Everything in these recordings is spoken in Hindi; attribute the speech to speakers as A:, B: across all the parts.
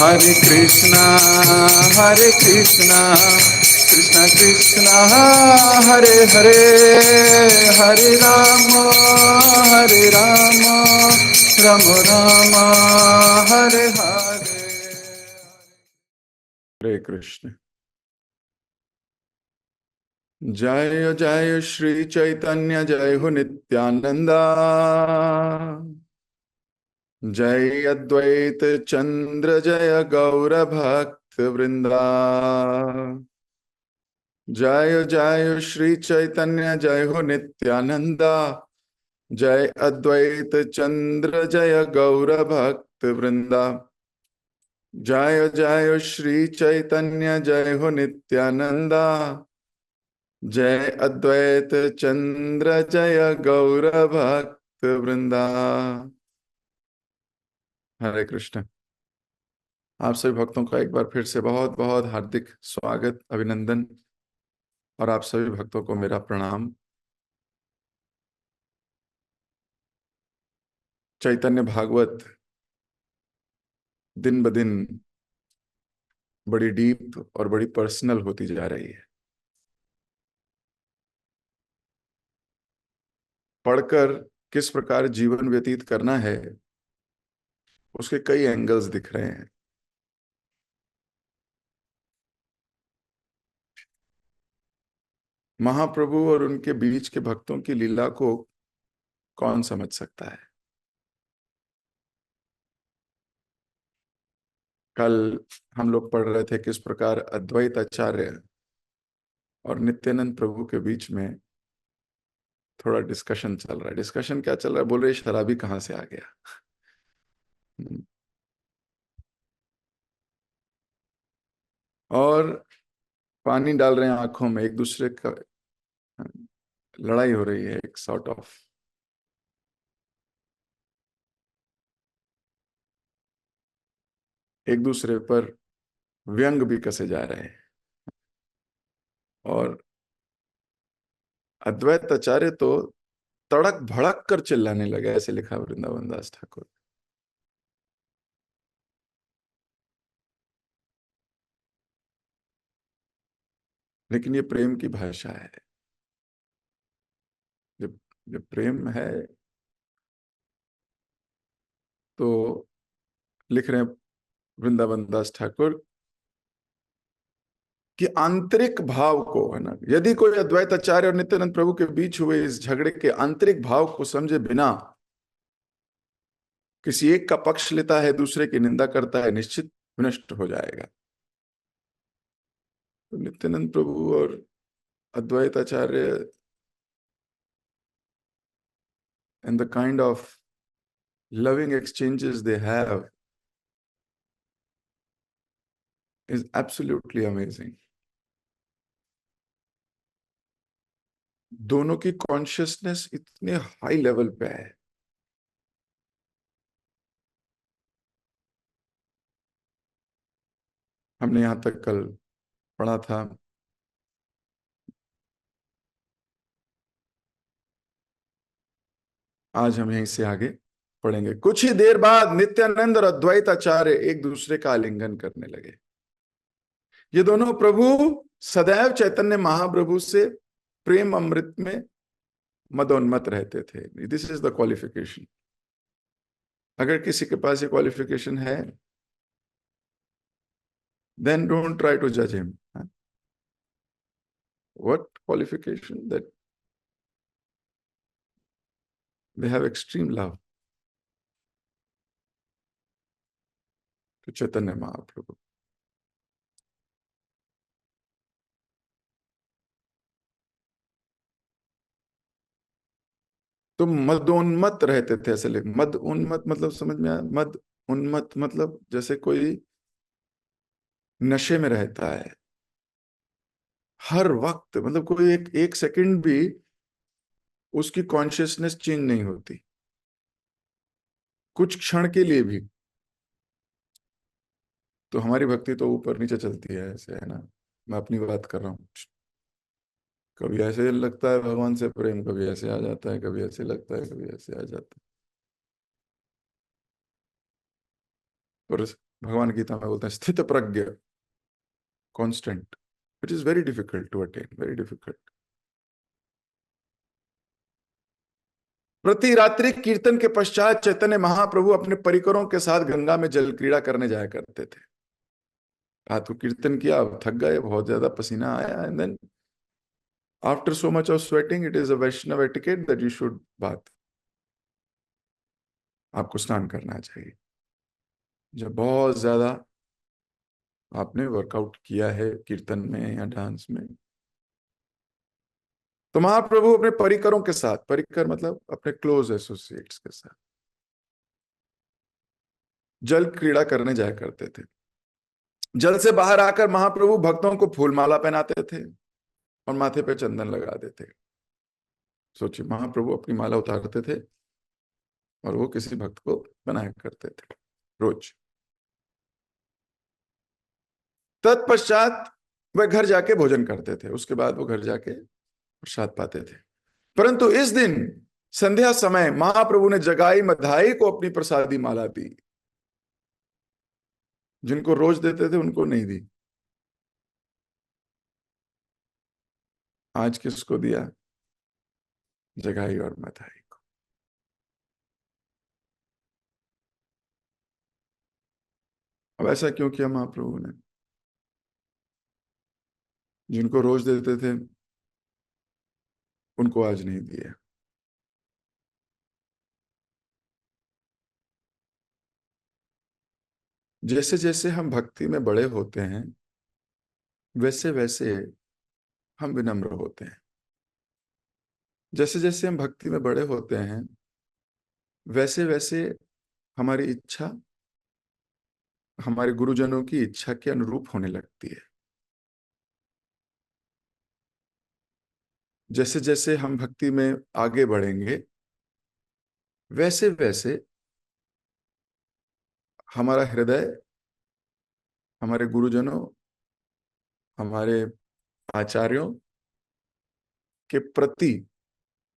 A: Hare Krishna, Hare Krishna, Krishna Krishna, Hare Hare, Hare Rama, Hare Rama, Rama Rama, Hare Hare. Hare Krishna. जय जय श्री चैतन्य, जय हो नित्यानंदा, जय अद्वैत चंद्र, जय गौर भक्त वृंदा। जय जय श्री चैतन्य, जय हो नित्यानंदा, जय अद्वैत चंद्र, जय गौर भक्त वृंदा। जय जय श्री चैतन्य, जय हो नित्यानंदा, जय अद्वैत चंद्र, जय गौर भक्त वृंदा। हरे कृष्ण। आप सभी भक्तों का एक बार फिर से बहुत बहुत हार्दिक स्वागत, अभिनंदन, और आप सभी भक्तों को मेरा प्रणाम। चैतन्य भागवत दिन ब दिन बड़ी डीप और बड़ी पर्सनल होती जा रही है। पढ़कर किस प्रकार जीवन व्यतीत करना है, उसके कई एंगल्स दिख रहे हैं। महाप्रभु और उनके बीच के भक्तों की लीला को कौन समझ सकता है। कल हम लोग पढ़ रहे थे किस प्रकार अद्वैत आचार्य और नित्यानंद प्रभु के बीच में थोड़ा डिस्कशन चल रहा है। डिस्कशन क्या चल रहा है, बोल रहे शराबी कहाँ से आ गया। और पानी डाल रहे हैं आंखों में, एक दूसरे का लड़ाई हो रही है, एक सॉर्ट ऑफ। एक दूसरे पर व्यंग भी कसे जा रहे हैं। और अद्वैत आचार्य तो तड़क भड़क कर चिल्लाने लगे, ऐसे लिखा वृंदावन दास ठाकुर। लेकिन ये प्रेम की भाषा है। जब जब प्रेम है तो लिख रहे हैं वृंदावन दास ठाकुर कि आंतरिक भाव को, है ना, यदि कोई अद्वैत आचार्य और नित्यानंद प्रभु के बीच हुए इस झगड़े के आंतरिक भाव को समझे बिना किसी एक का पक्ष लेता है, दूसरे की निंदा करता है, निश्चित विनष्ट हो जाएगा। तो नित्यानंद प्रभु और अद्वैत आचार्य and the kind of loving exchanges they have is absolutely amazing. दोनों की कॉन्शियसनेस इतने हाई लेवल पे है। हमने यहां तक कल पढ़ा था, आज हम यहीं से आगे पढ़ेंगे। कुछ ही देर बाद नित्यानंद और अद्वैत आचार्य एक दूसरे का आलिंगन करने लगे। ये दोनों प्रभु सदैव चैतन्य महाप्रभु से प्रेम अमृत में मदोन्मत्त रहते थे। This is the qualification. अगर किसी के पास ये क्वालिफिकेशन है, then don't try to judge him. What qualification? That they have extreme love to Chaitanya Mahaprabhu. तो मदोन्मत्त रहते थे, ऐसे लिख। मद उन्मत्त मतलब समझ में आया? मद उन्मत्त मतलब जैसे कोई नशे में रहता है हर वक्त, मतलब कोई एक सेकंड भी उसकी कॉन्शियसनेस चेंज नहीं होती, कुछ क्षण के लिए भी। तो हमारी भक्ति तो ऊपर नीचे चलती है, ऐसे, है ना। मैं अपनी बात कर रहा हूँ। कभी ऐसे लगता है भगवान से प्रेम, कभी ऐसे आ जाता है, कभी ऐसे लगता है, कभी ऐसे आ जाता है। पर भगवान गीता में बोलते हैं स्थित प्रज्ञ, constant, it is very difficult to attain, very difficult. प्रति रात्रि कीर्तन के पश्चात चैतन्य महाप्रभु अपने परिकरों के साथ गंगा में जल क्रीड़ा करने जाया करते थे। रात को कीर्तन किया, थक गए, बहुत ज्यादा पसीना आया, and then after so much of sweating it is a Vaishnava etiquette that you should bath, आपको स्नान करना चाहिए। जब बहुत ज्यादा आपने वर्कआउट किया है कीर्तन में या डांस में, तो महाप्रभु अपने परिकरों के साथ, परिकर मतलब अपने क्लोज एसोसिएट्स के साथ जल क्रीड़ा करने जाया करते थे। जल से बाहर आकर महाप्रभु भक्तों को फूल माला पहनाते थे और माथे पे चंदन लगा देते। सोचिए, महाप्रभु अपनी माला उतारते थे और वो किसी भक्त को बनाया करते थे रोज। तत्पश्चात वह घर जाके भोजन करते थे, उसके बाद वो घर जाके प्रसाद पाते थे। परंतु इस दिन संध्या समय महाप्रभु ने जगाई मधाई को अपनी प्रसादी माला दी। जिनको रोज देते थे उनको नहीं दी, आज किसको दिया? जगाई और मधाई को। अब ऐसा क्यों किया महाप्रभु ने? जिनको रोज देते थे उनको आज नहीं दिया। जैसे जैसे हम भक्ति में बड़े होते हैं वैसे वैसे हम विनम्र होते हैं। जैसे जैसे हम भक्ति में बड़े होते हैं वैसे वैसे हमारी इच्छा हमारे गुरुजनों की इच्छा के अनुरूप होने लगती है। जैसे जैसे हम भक्ति में आगे बढ़ेंगे वैसे वैसे हमारा हृदय हमारे गुरुजनों, हमारे आचार्यों के प्रति,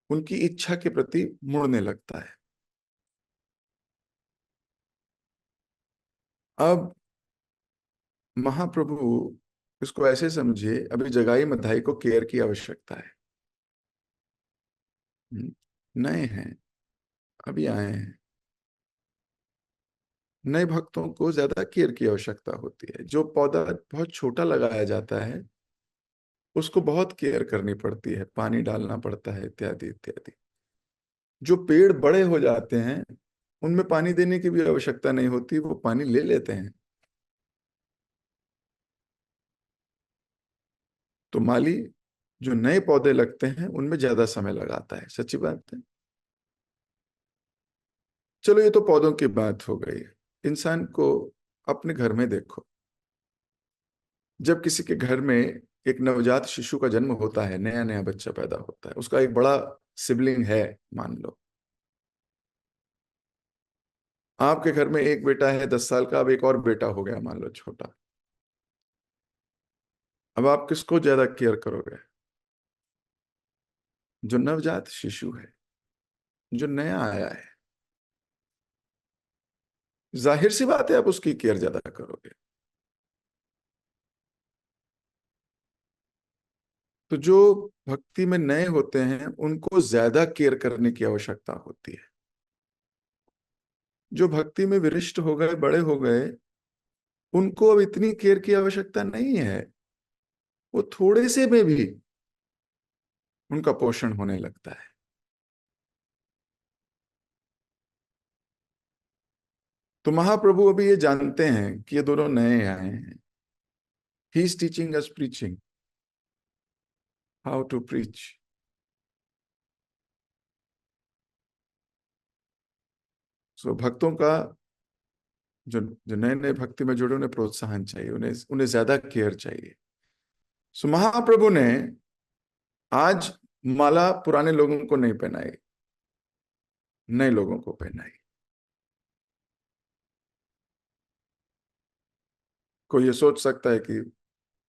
A: उनकी इच्छा के प्रति मुड़ने लगता है। अब महाप्रभु इसको ऐसे समझिए, अभी जगाई मधाई को केयर की आवश्यकता है। नए हैं, अभी आए हैं, नए भक्तों को ज्यादा केयर की आवश्यकता होती है। जो पौधा बहुत छोटा लगाया जाता है उसको बहुत केयर करनी पड़ती है, पानी डालना पड़ता है, इत्यादि इत्यादि। जो पेड़ बड़े हो जाते हैं उनमें पानी देने की भी आवश्यकता नहीं होती, वो पानी ले लेते हैं। तो माली जो नए पौधे लगते हैं उनमें ज्यादा समय लगाता है, सच्ची बात है। चलो ये तो पौधों की बात हो गई। इंसान को अपने घर में देखो, जब किसी के घर में एक नवजात शिशु का जन्म होता है, नया नया बच्चा पैदा होता है, उसका एक बड़ा सिबलिंग है, मान लो आपके घर में एक बेटा है 10 साल का, अब एक और बेटा हो गया मान लो छोटा। अब आप किसको ज्यादा केयर करोगे? जो नवजात शिशु है, जो नया आया है। जाहिर सी बात है आप उसकी केयर ज्यादा करोगे। तो जो भक्ति में नए होते हैं उनको ज्यादा केयर करने की आवश्यकता होती है। जो भक्ति में विशिष्ट हो गए, बड़े हो गए, उनको अब इतनी केयर की आवश्यकता नहीं है। वो थोड़े से में भी उनका पोषण होने लगता है। तो महाप्रभु अभी ये जानते हैं कि ये दोनों नए आए हैं। He is teaching us preaching, how to preach. So भक्तों का, जो जो नए नए भक्ति में जुड़े, उन्हें प्रोत्साहन चाहिए, उन्हें उन्हें ज्यादा केयर चाहिए। सो महाप्रभु ने आज माला पुराने लोगों को नहीं पहनाई, नए लोगों को पहनाई। कोई ये सोच सकता है कि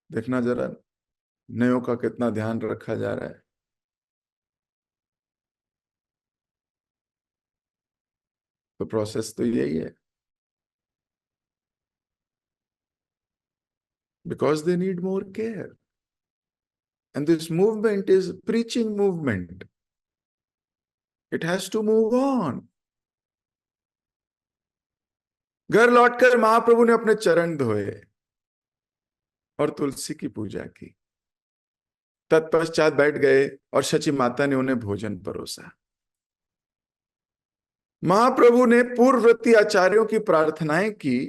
A: देखना जरा नयों का कितना ध्यान रखा जा रहा है। तो प्रोसेस तो यही है। because they need more care. And this movement is preaching movement. It has to move on. घर लौटकर महाप्रभु ने अपने चरण धोए और तुलसी की पूजा की। तत्पश्चात बैठ गए और शची माता ने उन्हें भोजन परोसा। महाप्रभु ने पूर्ववर्ती आचार्यों की प्रार्थनाएं की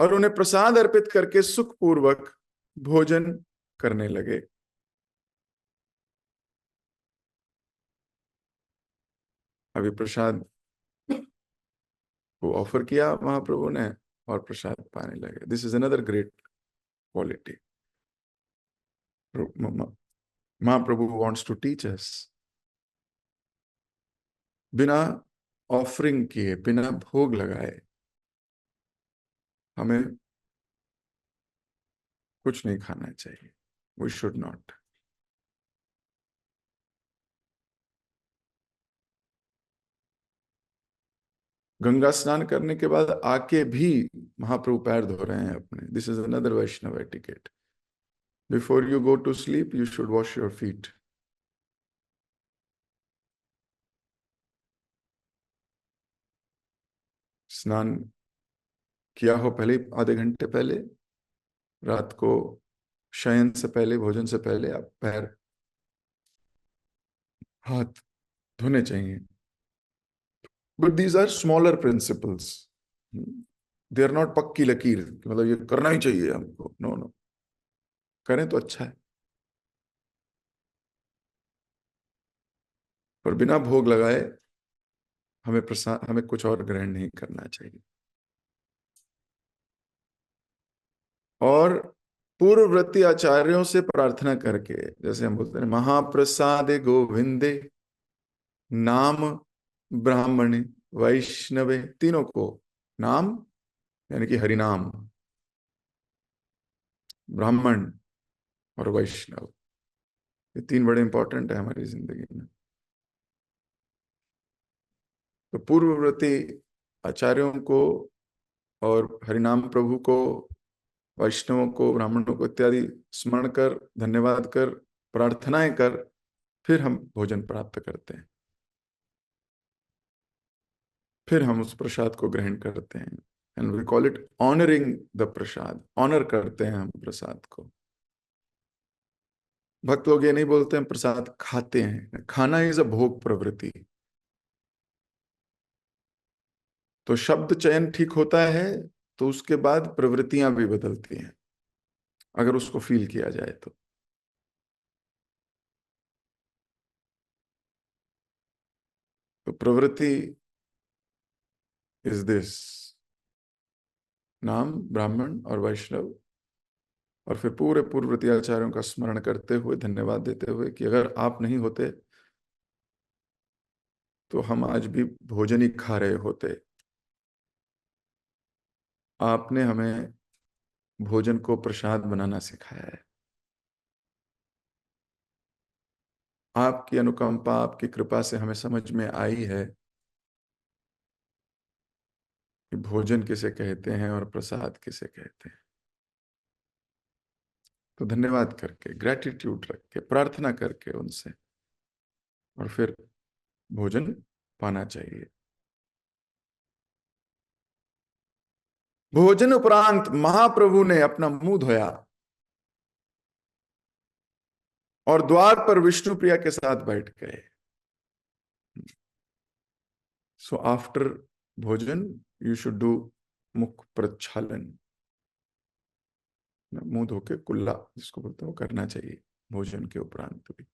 A: और उन्हें प्रसाद अर्पित करके सुखपूर्वक भोजन करने लगे। अभी प्रसाद को ऑफर किया महाप्रभु ने और प्रसाद पाने लगे। This is another great quality. Mahaprabhu wants to teach us, बिना ऑफरिंग किए, बिना भोग लगाए हमें कुछ नहीं खाना चाहिए। We should not. गंगा स्नान करने के बाद आके भी महाप्रभु पैर धो रहे हैं अपने। This is another Vaishnava etiquette. Before you go to sleep you should wash your feet. स्नान किया हो पहले, आधे घंटे पहले, रात को शयन से पहले, भोजन से पहले आप पैर, हाथ धोने चाहिए। But these are smaller principles. They are not पक्की लकीर, मतलब ये करना ही चाहिए हमको। नो नो, करें तो अच्छा है, पर बिना भोग लगाए हमें प्रसाद, हमें कुछ और ग्रहण नहीं करना चाहिए। और पूर्ववर्ती आचार्यों से प्रार्थना करके, जैसे हम बोलते हैं महाप्रसादे गोविंदे नाम ब्राह्मणे वैष्णवे, तीनों को नाम यानी कि हरिनाम, ब्राह्मण और वैष्णव, ये तीन बड़े इंपॉर्टेंट है हमारी जिंदगी में। तो पूर्ववर्ती आचार्यों को और हरिनाम प्रभु को, वैष्णवों को, ब्राह्मणों को इत्यादि स्मरण कर, धन्यवाद कर, प्रार्थनाएं कर, फिर हम भोजन प्राप्त करते हैं, फिर हम उस प्रसाद को ग्रहण करते हैं। And we call it honouring the prasad. Honour करते हैं हम प्रसाद को। भक्त लोग ये नहीं बोलते हैं प्रसाद खाते हैं। खाना इज अ भोग प्रवृत्ति। तो शब्द चयन ठीक होता है तो उसके बाद प्रवृत्तियां भी बदलती हैं, अगर उसको फील किया जाए तो। प्रवृत्ति इज दिस, नाम, ब्राह्मण और वैष्णव, और फिर पूरे पूर्ववर्ती आचार्यों का स्मरण करते हुए, धन्यवाद देते हुए कि अगर आप नहीं होते तो हम आज भी भोजन ही खा रहे होते। आपने हमें भोजन को प्रसाद बनाना सिखाया है। आपकी अनुकंपा, आपकी कृपा से हमें समझ में आई है कि भोजन किसे कहते हैं और प्रसाद किसे कहते हैं। तो धन्यवाद करके, ग्रेटिट्यूड रख के, प्रार्थना करके उनसे, और फिर भोजन पाना चाहिए। भोजन उपरांत महाप्रभु ने अपना मुंह धोया और द्वार पर विष्णु प्रिया के साथ बैठ गए। सो आफ्टर भोजन यू शुड डू मुख प्रक्षालन, मुंह धो के कुल्ला जिसको बोलते हैं वो करना चाहिए भोजन के उपरांत भी।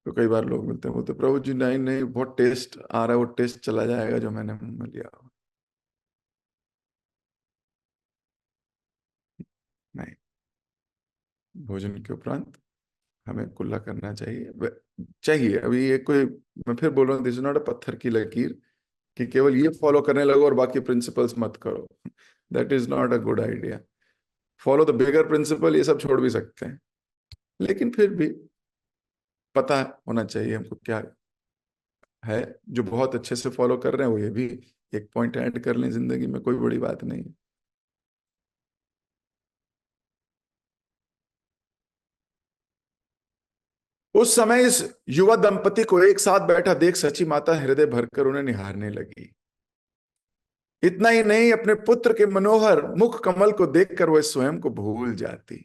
A: तो कई बार लोग मिलते हैं, बोलते प्रभु जी नहीं नहीं बहुत टेस्ट आ रहा है, वो टेस्ट चला जाएगा जो मैंने मुंह में लिया। नहीं, भोजन के उपरांत हमें कुल्ला करना चाहिए। चाहिए अभी ये कोई, मैं फिर बोल रहा हूँ, दिस इज नॉट अ पत्थर की लकीर कि केवल ये फॉलो करने लगो और बाकी प्रिंसिपल्स मत करो। That is not a good idea. Follow the bigger principle, ये सब छोड़ भी सकते हैं, लेकिन फिर भी पता होना चाहिए हमको क्या है। जो बहुत अच्छे से फॉलो कर रहे हैं वो ये भी एक पॉइंट ऐड कर लें जिंदगी में, कोई बड़ी बात नहीं। उस समय इस युवा दंपति को एक साथ बैठा देख सची माता हृदय भरकर उन्हें निहारने लगी। इतना ही नहीं, अपने पुत्र के मनोहर मुख कमल को देखकर वह स्वयं को भूल जाती।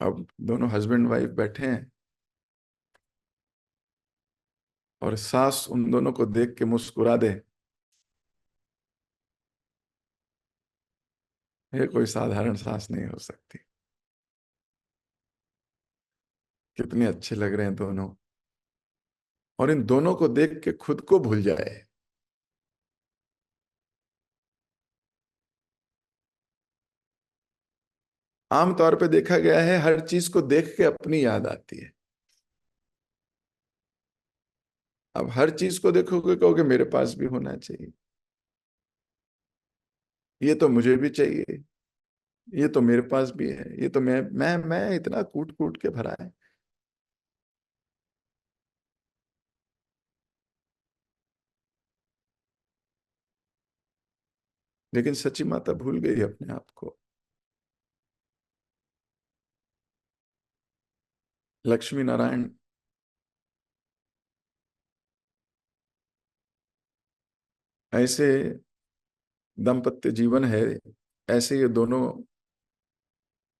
A: अब दोनों हस्बैंड वाइफ बैठे हैं और सास उन दोनों को देख के मुस्कुरा दे, ये कोई साधारण सास नहीं हो सकती। कितने अच्छे लग रहे हैं दोनों, और इन दोनों को देख के खुद को भूल जाए। आमतौर पे देखा गया है हर चीज को देख के अपनी याद आती है। अब हर चीज को देखोगे कहोगे मेरे पास भी होना चाहिए, ये तो मुझे भी चाहिए, ये तो मेरे पास भी है, ये तो मैं इतना कूट कूट के भरा है। लेकिन सची माता भूल गई अपने आप को। लक्ष्मी नारायण ऐसे दाम्पत्य जीवन है, ऐसे ये दोनों,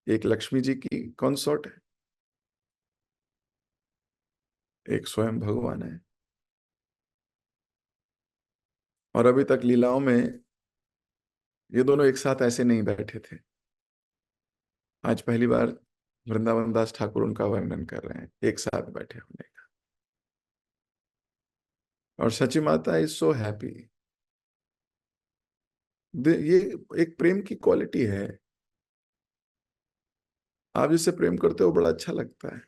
A: एक लक्ष्मी जी की कंसॉर्ट है, एक स्वयं भगवान है। और अभी तक लीलाओं में ये दोनों एक साथ ऐसे नहीं बैठे थे। आज पहली बार वृंदावन दास ठाकुर उनका वर्णन कर रहे हैं एक साथ बैठे होने का। और सची माता इज सो हैप्पी। ये एक प्रेम की क्वालिटी है। आप जिससे प्रेम करते हो बड़ा अच्छा लगता है,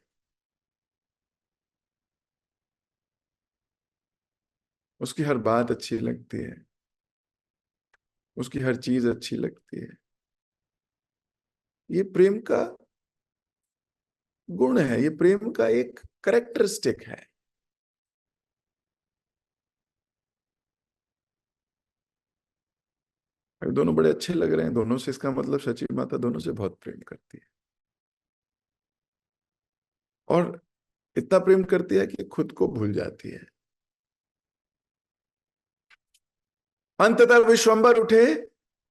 A: उसकी हर बात अच्छी लगती है, उसकी हर चीज अच्छी लगती है। ये प्रेम का गुण है, ये प्रेम का एक करेक्टरिस्टिक है। अगर दोनों बड़े अच्छे लग रहे हैं दोनों से, इसका मतलब सची माता दोनों से बहुत प्रेम करती है। और इतना प्रेम करती है कि खुद को भूल जाती है। अंततः विश्वंभर उठे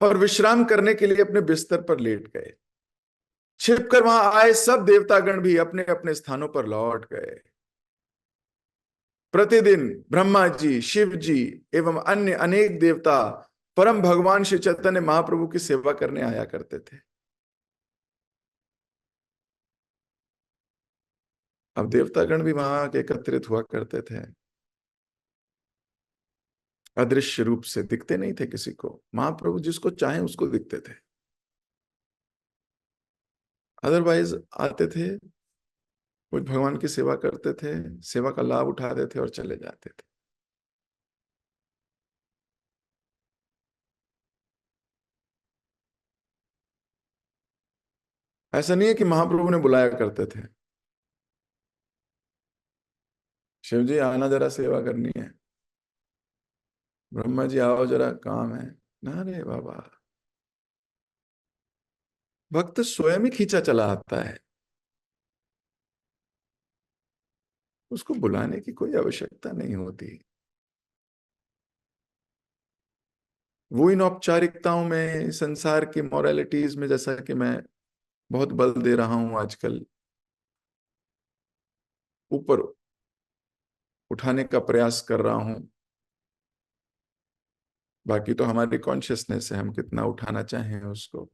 A: और विश्राम करने के लिए अपने बिस्तर पर लेट गए। छिपकर वहां आए सब देवतागण भी अपने अपने स्थानों पर लौट गए। प्रतिदिन ब्रह्मा जी, शिव जी एवं अन्य अनेक देवता परम भगवान श्री चैतन्य महाप्रभु की सेवा करने आया करते थे। अब देवतागण भी वहां आके एकत्रित हुआ करते थे। अदृश्य रूप से दिखते नहीं थे किसी को, महाप्रभु जिसको चाहे उसको दिखते थे। अदरवाइज आते थे, कुछ भगवान की सेवा करते थे, सेवा का लाभ उठाते थे और चले जाते थे। ऐसा नहीं है कि महाप्रभु ने बुलाया करते थे, शिव जी आना जरा सेवा करनी है, ब्रह्मा जी आओ जरा काम है। ना रे बाबा, भक्त स्वयं ही खींचा चला आता है, उसको बुलाने की कोई आवश्यकता नहीं होती। वो इन औपचारिकताओं में, संसार की मॉरलिटीज में, जैसा कि मैं बहुत बल दे रहा हूं आजकल, ऊपर उठाने का प्रयास कर रहा हूं। बाकी तो हमारी कॉन्शियसनेस है, हम कितना उठाना चाहें उसको।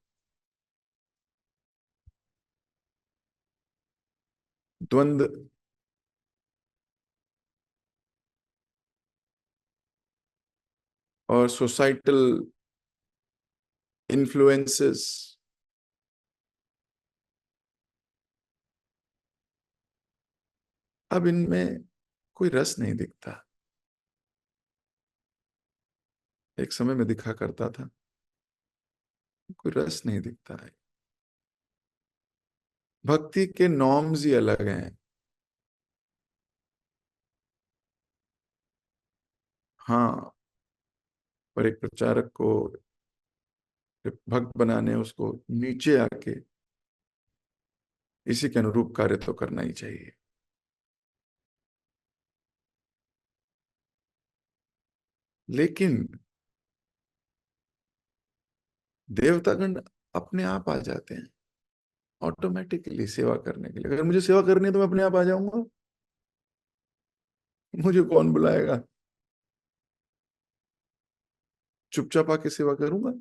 A: द्वंद और सोसाइटल इन्फ्लुएंसेस, अब इनमें कोई रस नहीं दिखता। एक समय में दिखा करता था, कोई रस नहीं दिखता है। भक्ति के नॉर्म्स ही अलग हैं। हाँ, पर एक प्रचारक को भक्त बनाने, उसको नीचे आके इसी के अनुरूप कार्य तो करना ही चाहिए। लेकिन देवतागण अपने आप आ जाते हैं ऑटोमेटिकली सेवा करने के लिए। अगर मुझे सेवा करनी है तो मैं अपने आप आ जाऊंगा, मुझे कौन बुलाएगा, चुपचाप आके सेवा करूंगा।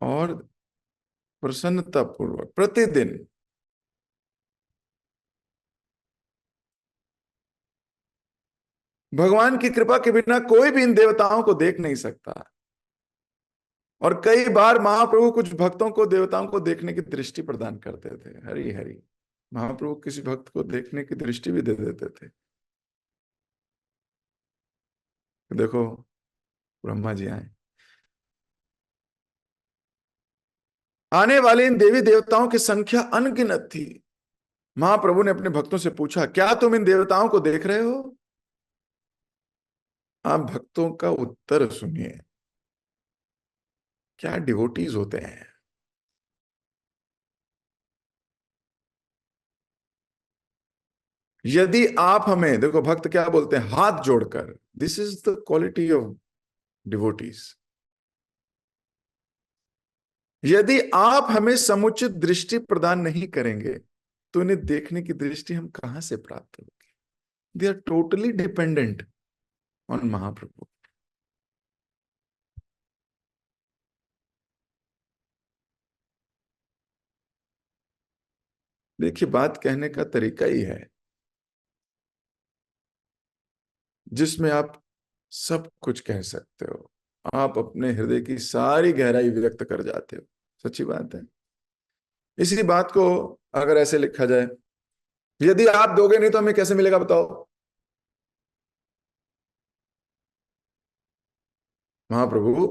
A: और प्रसन्नता पूर्वक प्रतिदिन। भगवान की कृपा के बिना कोई भी इन देवताओं को देख नहीं सकता। और कई बार महाप्रभु कुछ भक्तों को, देवताओं को देखने की दृष्टि प्रदान करते थे। हरि हरि, महाप्रभु किसी भक्त को देखने की दृष्टि भी दे देते थे। देखो, ब्रह्मा जी आए, आने वाले इन देवी देवताओं की संख्या अनगिनत थी। महाप्रभु ने अपने भक्तों से पूछा, क्या तुम इन देवताओं को देख रहे हो? आप भक्तों का उत्तर सुनिए, क्या डिवोटीज होते हैं। यदि आप हमें, देखो भक्त क्या बोलते हैं, हाथ जोड़कर, this is the quality of devotees. यदि आप हमें समुचित दृष्टि प्रदान नहीं करेंगे तो इन्हें देखने की दृष्टि हम कहां से प्राप्त होगी? They are totally dependent on Mahaprabhu. देखिए, बात कहने का तरीका ही है जिसमें आप सब कुछ कह सकते हो। आप अपने हृदय की सारी गहराई व्यक्त कर जाते हो। सच्ची बात है। इसी बात को अगर ऐसे लिखा जाए, यदि आप दोगे नहीं तो हमें कैसे मिलेगा बताओ? महाप्रभु,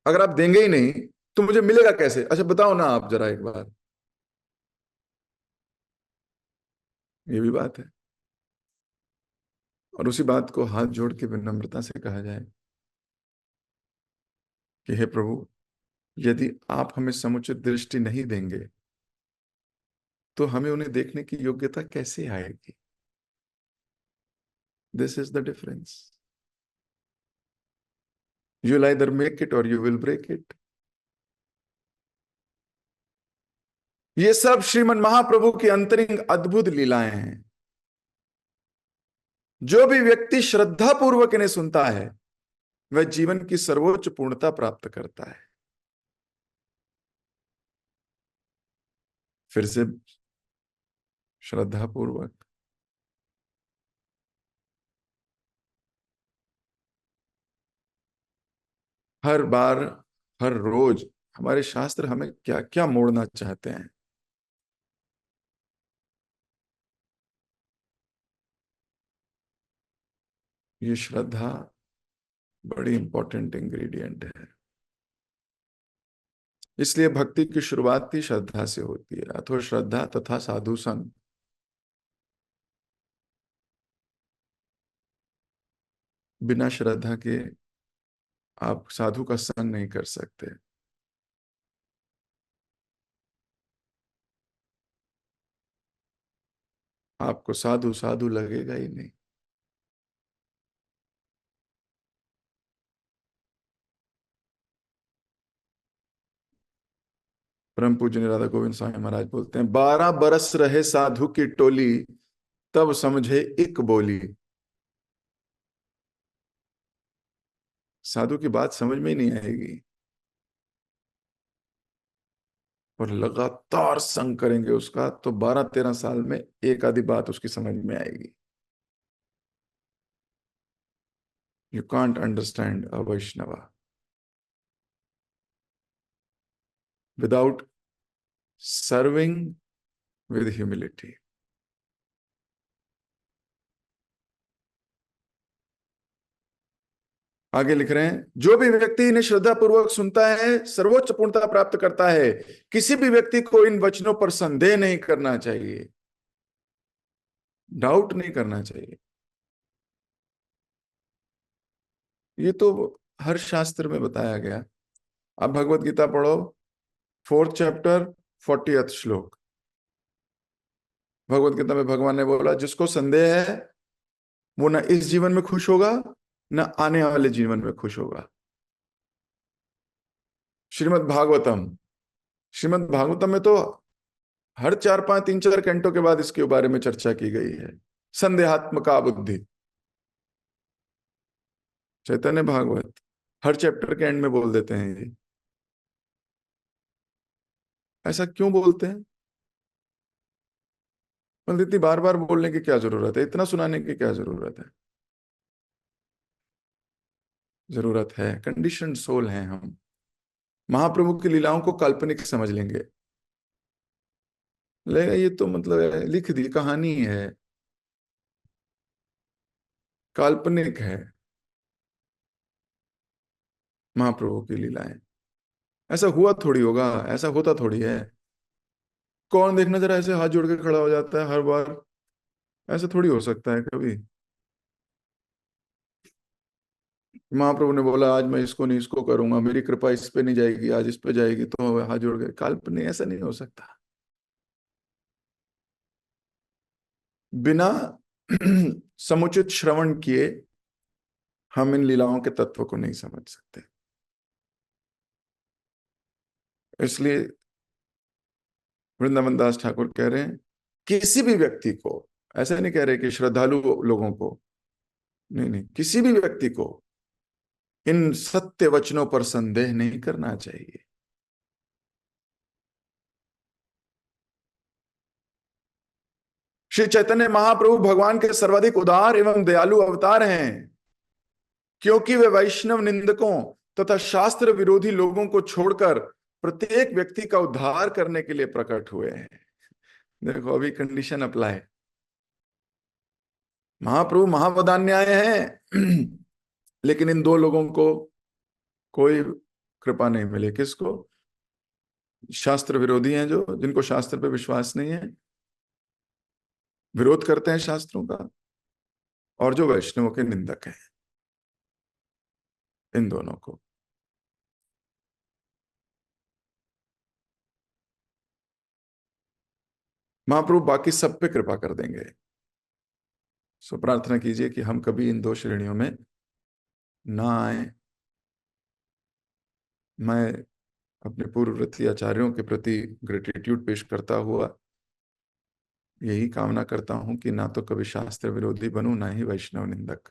A: अगर आप देंगे ही नहीं तो मुझे मिलेगा कैसे? अच्छा बताओ ना आप जरा एक बार। ये भी बात है। और उसी बात को हाथ जोड़ के विनम्रता से कहा जाए कि हे प्रभु, यदि आप हमें समुचित दृष्टि नहीं देंगे तो हमें उन्हें देखने की योग्यता कैसे आएगी? This is the difference. You will either make it और यू विल ब्रेक इट। ये सब श्रीमन महाप्रभु की अंतरिंग अद्भुत लीलाएं हैं। जो भी व्यक्ति श्रद्धा पूर्वक इन्हें सुनता है वह जीवन की सर्वोच्च पूर्णता प्राप्त करता है। फिर से श्रद्धा पूर्वक, हर बार, हर रोज हमारे शास्त्र हमें क्या क्या मोड़ना चाहते हैं। ये श्रद्धा बड़ी इंपॉर्टेंट इंग्रेडिएंट है। इसलिए भक्ति की शुरुआत ही श्रद्धा से होती है। अथो श्रद्धा तथा साधु संग। बिना श्रद्धा के आप साधु का संग नहीं कर सकते। आपको साधु साधु लगेगा ही नहीं। परम पूज्य राधा गोविंद स्वामी महाराज बोलते हैं, 12 बरस रहे साधु की टोली, तब समझे एक बोली। साधु की बात समझ में ही नहीं आएगी, और लगातार संग करेंगे उसका तो 12-13 साल में एक आधी बात उसकी समझ में आएगी। You can't understand a Vaishnava without serving with humility. आगे लिख रहे हैं, जो भी व्यक्ति इन्हें श्रद्धा पूर्वक सुनता है सर्वोच्च पूर्णता प्राप्त करता है। किसी भी व्यक्ति को इन वचनों पर संदेह नहीं करना चाहिए। डाउट नहीं करना चाहिए। ये तो हर शास्त्र में बताया गया। आप भगवत गीता पढ़ो, 4th चैप्टर, 40th श्लोक। भगवत गीता में भगवान ने बोला जिसको संदेह है वो ना इस जीवन में खुश होगा ना आने वाले जीवन में खुश होगा। श्रीमद् भागवतम, श्रीमद् भागवतम में तो हर 4-5, 3-4 घंटों के बाद इसके बारे में चर्चा की गई है। संदेहात्मका बुद्धि, चैतन्य भागवत हर चैप्टर के एंड में बोल देते हैं ये। ऐसा क्यों बोलते हैं? मतलब इतनी बार बार बोलने की क्या जरूरत है, इतना सुनाने की क्या जरूरत है? जरूरत है, कंडीशन सोल हैं हम। महाप्रभु की लीलाओं को काल्पनिक समझ लेंगे, ले ये तो मतलब लिख दी कहानी है, काल्पनिक है महाप्रभु की लीलाएं। ऐसा हुआ थोड़ी होगा, ऐसा होता थोड़ी है। कौन देखना जरा ऐसे हाथ जोड़ के खड़ा हो जाता है हर बार? ऐसा थोड़ी हो सकता है कभी। महाप्रभु ने बोला आज मैं इसको नहीं इसको करूंगा, मेरी कृपा इस पे नहीं जाएगी, आज इस पे जाएगी, तो हाथ जोड़ के। काल्पनिक ऐसा नहीं हो सकता। बिना समुचित श्रवण किए हम इन लीलाओं के तत्व को नहीं समझ सकते। इसलिए वृंदावन दास ठाकुर कह रहे हैं किसी भी व्यक्ति को, ऐसा नहीं कह रहे कि श्रद्धालु लोगों को, नहीं नहीं, किसी भी व्यक्ति को इन सत्य वचनों पर संदेह नहीं करना चाहिए। श्री चैतन्य महाप्रभु भगवान के सर्वाधिक उदार एवं दयालु अवतार हैं, क्योंकि वे वैष्णव निंदकों तथा शास्त्र विरोधी लोगों को छोड़कर प्रत्येक व्यक्ति का उद्धार करने के लिए प्रकट हुए हैं। देखो अभी कंडीशन अप्लाई। महाप्रभु महावदान्याय हैं लेकिन इन दो लोगों को कोई कृपा नहीं मिली। किसको? शास्त्र विरोधी हैं, जो जिनको शास्त्र पे विश्वास नहीं है, विरोध करते हैं शास्त्रों का, और जो वैष्णवों के निंदक हैं, इन दोनों को। महाप्रभु बाकी सब पे कृपा कर देंगे। सो प्रार्थना कीजिए कि हम कभी इन दो श्रेणियों में ना आए। मैं अपने पूर्ववर्ती आचार्यों के प्रति ग्रेटिट्यूड पेश करता हुआ यही कामना करता हूं कि ना तो कभी शास्त्र विरोधी बनूं, ना ही वैष्णव निंदक।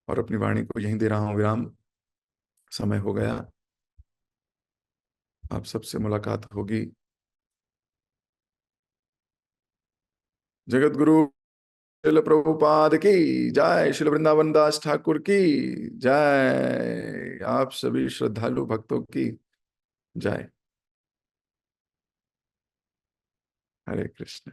A: और अपनी वाणी को यहीं दे रहा हूं विराम। समय हो गया, आप सबसे मुलाकात होगी। जगत गुरु शिल प्रभुपाद की जय, शिल वृंदावन दास ठाकुर की जय, आप सभी श्रद्धालु भक्तों की जय। हरे कृष्ण।